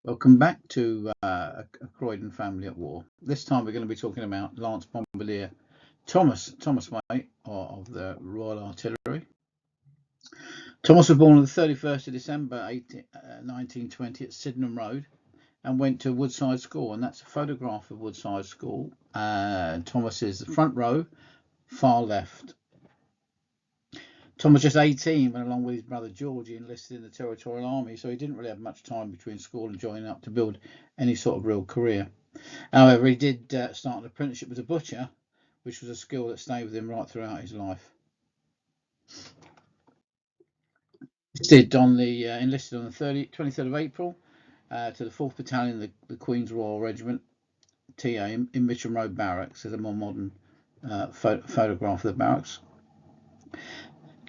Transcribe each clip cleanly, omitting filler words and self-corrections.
Welcome back to a Croydon family at war. This time we're going to be talking about Lance Bombardier Thomas Mate of the Royal Artillery. Thomas was born on the 31st of December 1920 at Sydenham Road and went to Woodside School, and that's a photograph of Woodside School. Thomas is the front row, far left. Tom was just 18 when, along with his brother George, he enlisted in the Territorial Army, so he didn't really have much time between school and joining up to build any sort of real career. However, he did start an apprenticeship as a butcher, which was a skill that stayed with him right throughout his life. He enlisted on the 23rd of April to the 4th Battalion, the Queen's Royal Regiment, TA, in Mitcham Road Barracks. There's a more modern photograph of the barracks.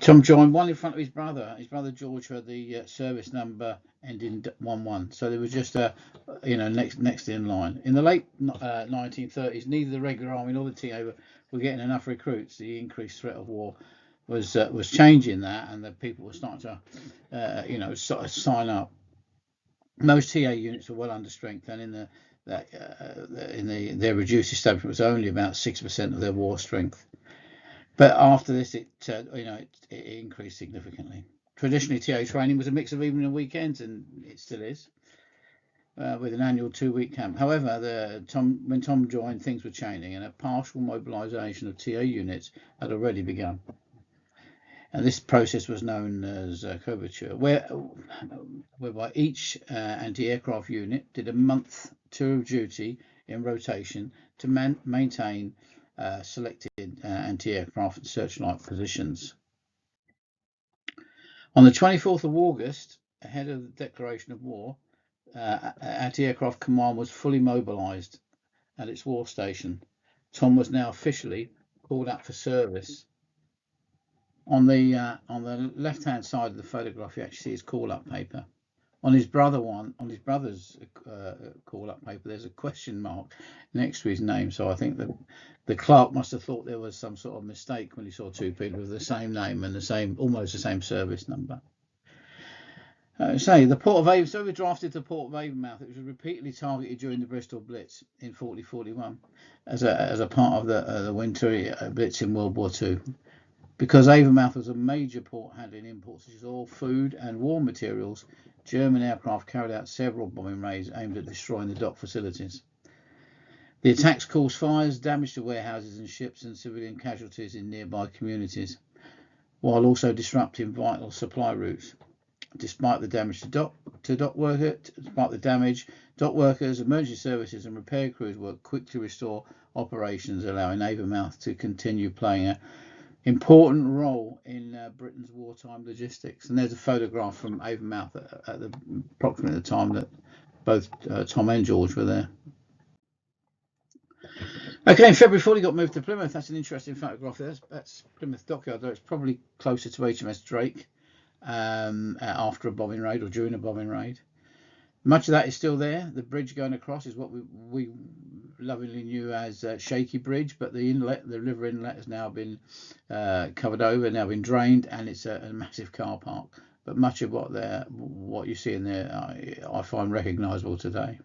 Tom joined one in front of his brother. His brother George had the service number ending 11, so there was just next in line. In the late 1930s, neither the regular army nor the TA were getting enough recruits. The increased threat of war was changing that, and the people were starting to sort of sign up. Most TA units were well under strength, and in their reduced establishment was only about 6% of their war strength. But after this, it increased significantly. Traditionally, TA training was a mix of evening and weekends, and it still is, with an annual 2-week camp. However, when Tom joined, things were changing, and a partial mobilisation of TA units had already begun. And this process was known as coverture, whereby each anti-aircraft unit did a month tour of duty in rotation to maintain selected anti-aircraft and searchlight positions. On the 24th of August, ahead of the declaration of war, Anti-Aircraft Command was fully mobilised at its war station. Tom was now officially called up for service. On the left-hand side of the photograph, you actually see his call-up paper. On his brother's call-up paper, there's a question mark next to his name. So I think that the clerk must have thought there was some sort of mistake when he saw two people with the same name and almost the same service number. The port of Avon. So we drafted to the port of Avonmouth. It was repeatedly targeted during the Bristol Blitz in 40-41 as a part of the winter Blitz in World War II. Because Avonmouth was a major port handling imports such as oil, food and war materials, German aircraft carried out several bombing raids aimed at destroying the dock facilities. The attacks caused fires, damage to warehouses and ships, and civilian casualties in nearby communities, while also disrupting vital supply routes. Despite the damage dock workers, emergency services and repair crews worked quick to restore operations, allowing Avonmouth to continue playing an important role in Britain's wartime logistics. And there's a photograph from Avonmouth at approximately the time that both Tom and George were there. Okay, in February 40 got moved to Plymouth. That's an interesting photograph. That's Plymouth Dockyard, though it's probably closer to HMS Drake after a bombing raid or during a bombing raid. Much of that is still there. The bridge going across is what we lovingly knew as Shaky Bridge, but the river inlet has now been covered over, now been drained, and it's a massive car park. But much of what you see in there, I find recognisable today.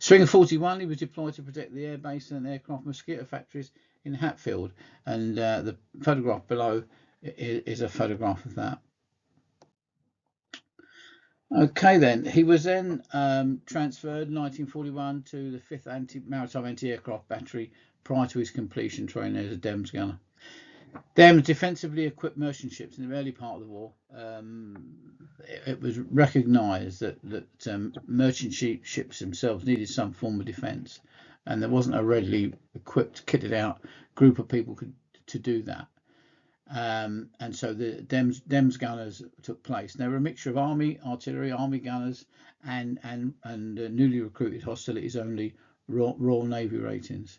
Stringer 41, he was deployed to protect the airbase and aircraft mosquito factories in Hatfield, and the photograph below is a photograph of that. Okay, then he was then transferred in 1941 to the 5th Maritime Anti-Aircraft Battery prior to his completion training as a DEMS gunner. DEMS defensively equipped merchant ships in the early part of the war. It was recognised that merchant ships themselves needed some form of defence, and there wasn't a readily equipped, kitted out group of people to do that. And so the DEMS gunners took place. They were a mixture of army artillery, army gunners, and newly recruited hostilities only Royal Navy ratings.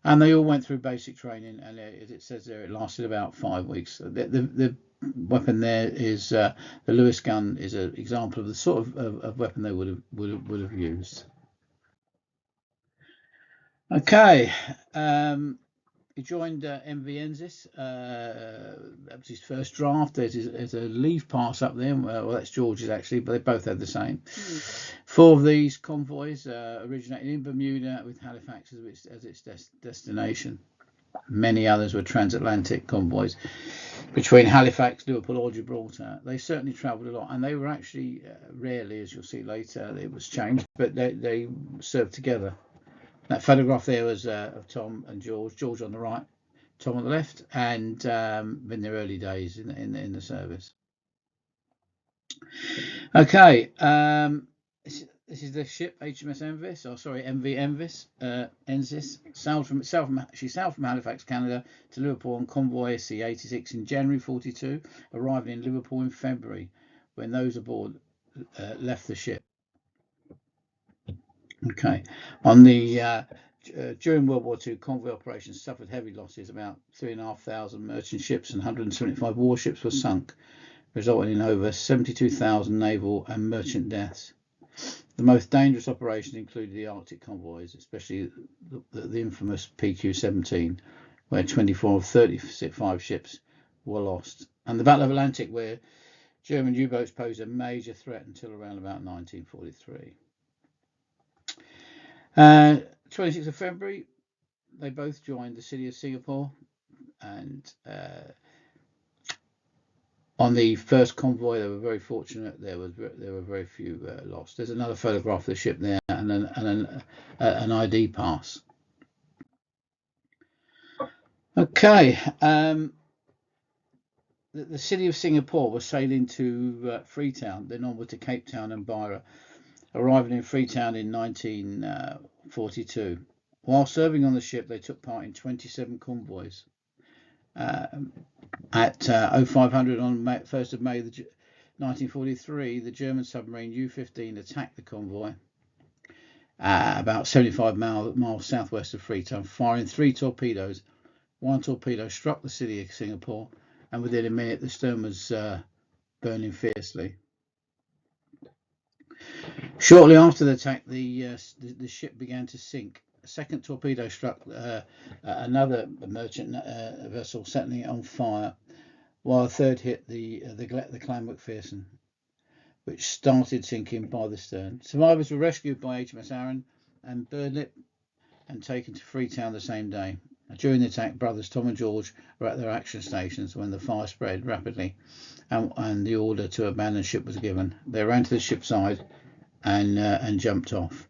And they all went through basic training, and as it says there, it lasted about 5 weeks. The weapon there is the Lewis gun is an example of the sort of weapon they would have used. Okay. He joined MV Ensis. That was his first draft. There's a leave pass up there. Well, that's George's actually, but they both had the same. 4 of these convoys originated in Bermuda, with Halifax as its destination. Many others were transatlantic convoys between Halifax, Liverpool, or Gibraltar. They certainly travelled a lot, and they were actually rarely, as you'll see later, it was changed, but they served together. That photograph there was of Tom and George. George on the right, Tom on the left, and in their early days in the service. Okay, this is the ship HMS Envis, MV Ensis. She sailed from Halifax, Canada, to Liverpool on convoy C-86 in January 42, arriving in Liverpool in February, when those aboard left the ship. Okay, on the during World War II, convoy operations suffered heavy losses. About 3,500 merchant ships and 175 warships were sunk, resulting in over 72,000 naval and merchant deaths. The most dangerous operations included the Arctic convoys, especially the infamous PQ-17, where 24 of 35 ships were lost, and the Battle of Atlantic, where German U-boats posed a major threat until around about 1943. 26th of February, they both joined the city of Singapore, and on the first convoy, they were very fortunate. There were very few lost. There's another photograph of the ship there, and an ID pass. Okay, the city of Singapore was sailing to Freetown, then onward to Cape Town and Beira, arriving in Freetown in 1942. While serving on the ship, they took part in 27 convoys. At 0500 on 1st of May 1943, the German submarine U-15 attacked the convoy about 75 miles southwest of Freetown, firing 3 torpedoes. 1 torpedo struck the city of Singapore, and within a minute the stern was burning fiercely. Shortly after the attack, the ship began to sink. A second torpedo struck another merchant vessel, setting it on fire, while a third hit the Clan Macpherson, which started sinking by the stern. Survivors were rescued by HMS Arran and Birdlip and taken to Freetown the same day. During the attack, brothers Tom and George were at their action stations when the fire spread rapidly, and the order to abandon ship was given. They ran to the ship's side and jumped off.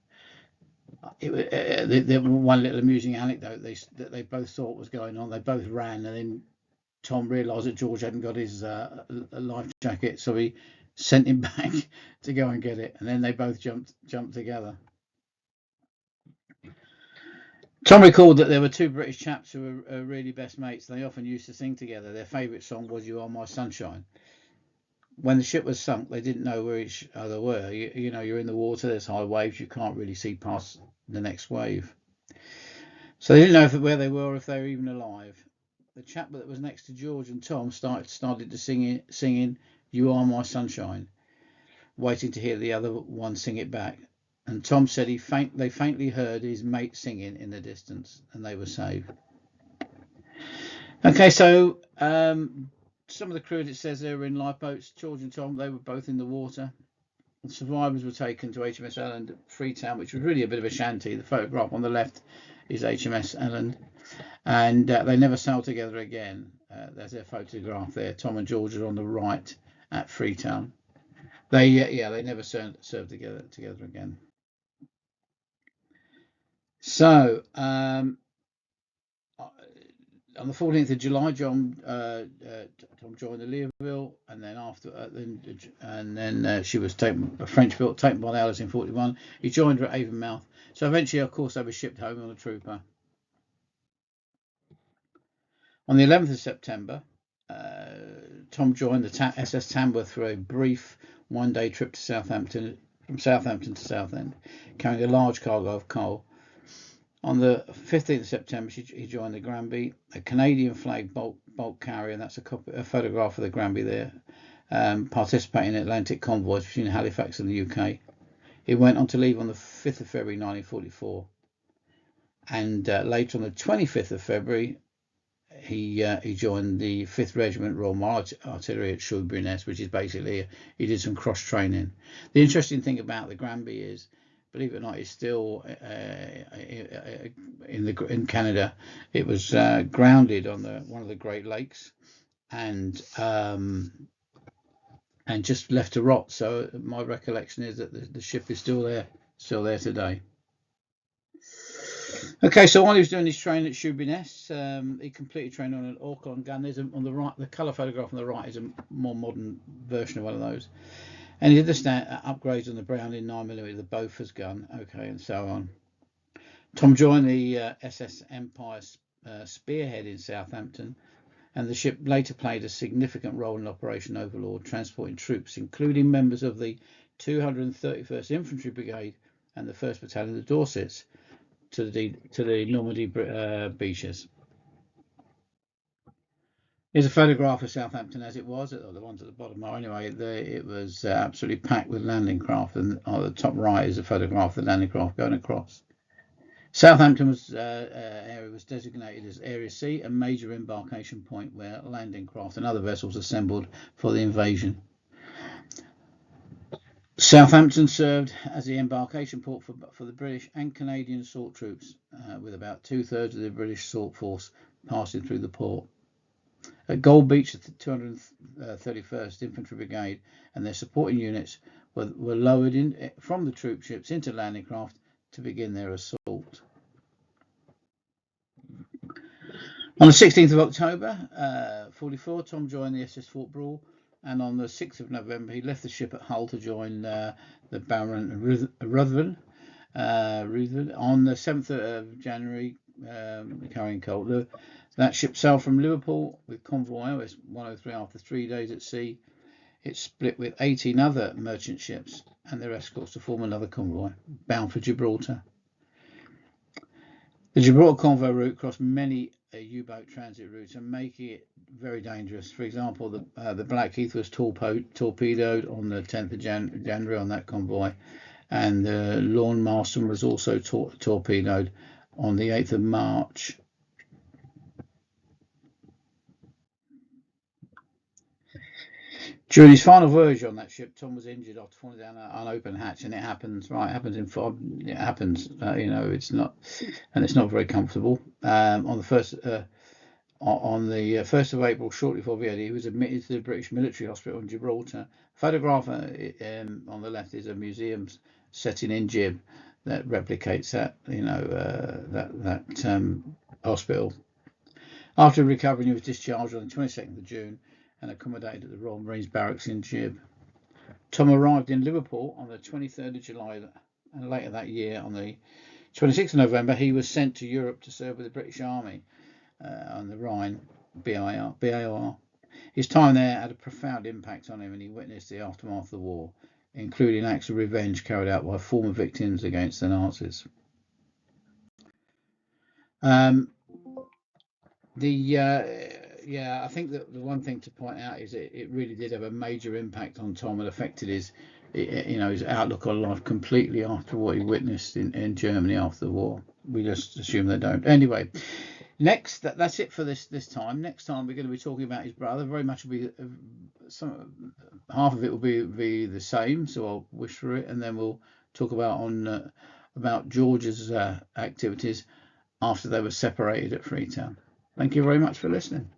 One little amusing anecdote that they both thought was going on. They both ran, and then Tom realised that George hadn't got his life jacket, so he sent him back to go and get it, and then they both jumped together. Tom recalled that there were 2 British chaps who were really best mates. They often used to sing together. Their favourite song was "You Are My Sunshine." When the ship was sunk, they didn't know where each other were. You know, you're in the water, there's high waves, you can't really see past the next wave. So they didn't know where they were, or if they were even alive. The chap that was next to George and Tom started to singing "You Are My Sunshine," waiting to hear the other one sing it back. And Tom said they faintly heard his mate singing in the distance, and they were saved. Okay, so some of the crew, it says they were in lifeboats. George and Tom, they were both in the water. The survivors were taken to HMS Elland at Freetown, which was really a bit of a shanty. The photograph on the left is HMS Elland, and they never sailed together again. There's their photograph there. Tom and George are on the right at Freetown. They never served together again. So on the 14th of July, Tom joined the Learville, and then she was a French built, taken by the Allies in 41. He joined her at Avonmouth. So eventually, of course, they were shipped home on a trooper. On the 11th of September, Tom joined the SS Tamworth for a brief one-day trip to Southampton, from Southampton to Southend, carrying a large cargo of coal. On the 15th of September, he joined the Granby, a Canadian flag bulk carrier, and that's a photograph of the Granby there, participating in Atlantic convoys between Halifax and the UK. He went on to leave on the 5th of February 1944, and later on the 25th of February, he joined the 5th Regiment Royal Artillery at Shoebury-Ness, which is basically he did some cross training. The interesting thing about the Granby is, believe it or not, it's still in Canada. It was grounded on one of the Great Lakes, and just left to rot. So my recollection is that the ship is still there today. Okay, so while he was doing his training at Shoebury-Ness, he completed training on an Orcon gun. There's on the right, the colour photograph on the right is a more modern version of one of those. And he did the upgrades on the Browning 9mm, the Bofors gun, okay, and so on. Tom joined the SS Empire Spearhead in Southampton, and the ship later played a significant role in Operation Overlord, transporting troops, including members of the 231st Infantry Brigade and the 1st Battalion of the Dorsets, to the Normandy beaches. Here's a photograph of Southampton as it was. The ones at the bottom are anyway. It was absolutely packed with landing craft, and on the top right is a photograph of the landing craft going across. Southampton area was designated as Area C, a major embarkation point where landing craft and other vessels assembled for the invasion. Southampton served as the embarkation port for the British and Canadian assault troops, with about 2/3 of the British assault force passing through the port. At Gold Beach, the 231st Infantry Brigade and their supporting units were lowered from the troop ships into landing craft to begin their assault. On the 16th of October, 44, Tom joined the SS Fort Brawl, and on the 6th of November he left the ship at Hull to join the Baron Ruthven. On the 7th of January, carrying coal. That ship sailed from Liverpool with convoy OS 103 after 3 days at sea. It split with 18 other merchant ships and their escorts to form another convoy bound for Gibraltar. The Gibraltar convoy route crossed many U-boat transit routes and making it very dangerous. For example, the Blackheath was torpedoed on the 10th of January on that convoy, and the Lorne Marston was also torpedoed on the 8th of March. During his final voyage on that ship, Tom was injured after falling down an open hatch, and it happens. Right, it happens it happens. It's not, and it's not very comfortable. On the 1st of April, shortly before VOD, he was admitted to the British Military Hospital in Gibraltar. Photograph on the left is a museum setting in Gib that replicates that, hospital. After recovering, he was discharged on the 22nd of June and accommodated at the Royal Marines Barracks in Gib. Tom arrived in Liverpool on the 23rd of July, and later that year, on the 26th of November, he was sent to Europe to serve with the British Army on the Rhine, BAR. His time there had a profound impact on him, and he witnessed the aftermath of the war, including acts of revenge carried out by former victims against the Nazis. I think that the one thing to point out is it really did have a major impact on Tom and affected his outlook on life completely after what he witnessed in Germany after the war. We just assume they don't. Anyway, next, that's it for this time. Next time we're going to be talking about his brother. Very much will be half of it will be the same, so I'll wish for it, and then we'll talk about George's activities after they were separated at Freetown. Thank you very much for listening.